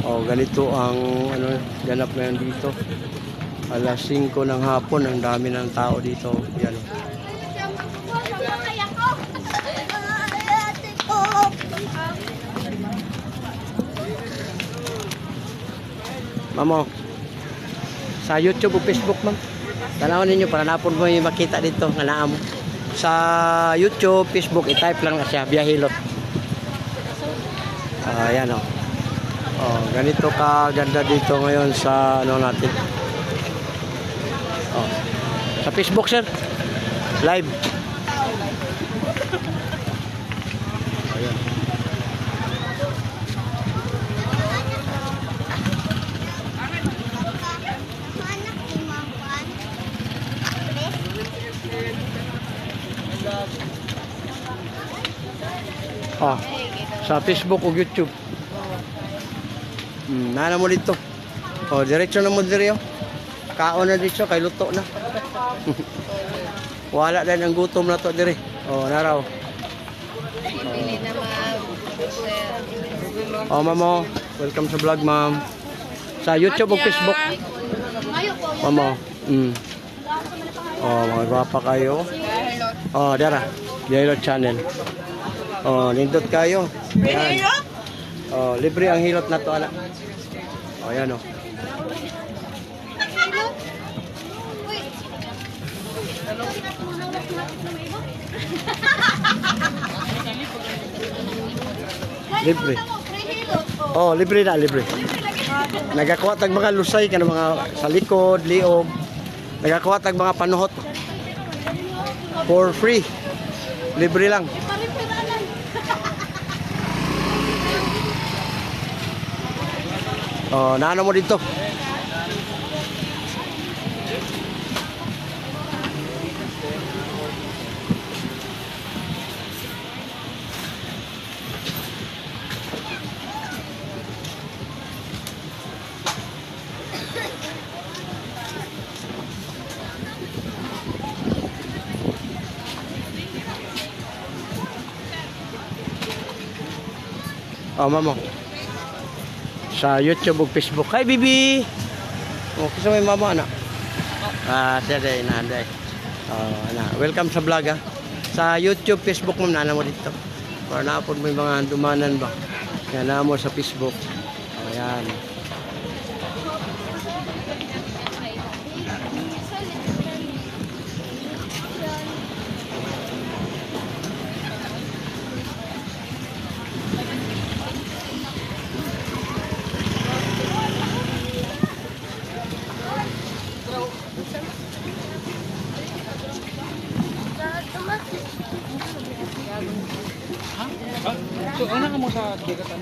Oh, ganito ang ano ganap ngayon dito. Alas 5 ng hapon, ang dami ng tao dito. Yan. Mamo, sa YouTube o Facebook, ma'am. Tanawin ninyo para napon mo yung makita dito. Nganaam. Sa YouTube, Facebook, i-type lang na siya, Biyahilot. Ayan o. Oh, ganito ka ganda dito ngayon sa ano natin. Oh. Sa Facebook, sir. Live. Ayan. Oh, sa Facebook o YouTube. Nana mo dito. Oh, diretso na mo diri. Kaon na dito kay luto na. Wala din ang gutom na to diri. Oh, naraw. Oh, mamo, welcome sa vlog, ma'am. Sa YouTube o Facebook. Mamo. Oh, mga gwapa kayo. Oh, dara. Biyahilot channel. Oh, nindot kayo. Ayan. Oh, libre ang hilot na to, ala. Oh, yan oh. Libre. Oh, libre na, libre. Nagakuha tag mga lusay kana mga sa likod, liog. Nagakuha tag mga panuhot. For free. Libre lang. Oh, naano mo dito? Oh, mamo. Sa YouTube o Facebook. Hi, Bibi! Oh, kasi may mama, anak. Siya day, nanday. Oh, welcome sa vlog, ha. Sa YouTube, Facebook, ma'am, nana mo dito. Para naapon mo yung mga dumanan ba. Yan, nana mo sa Facebook. Ayan. So, ano ka mo sa kigatan?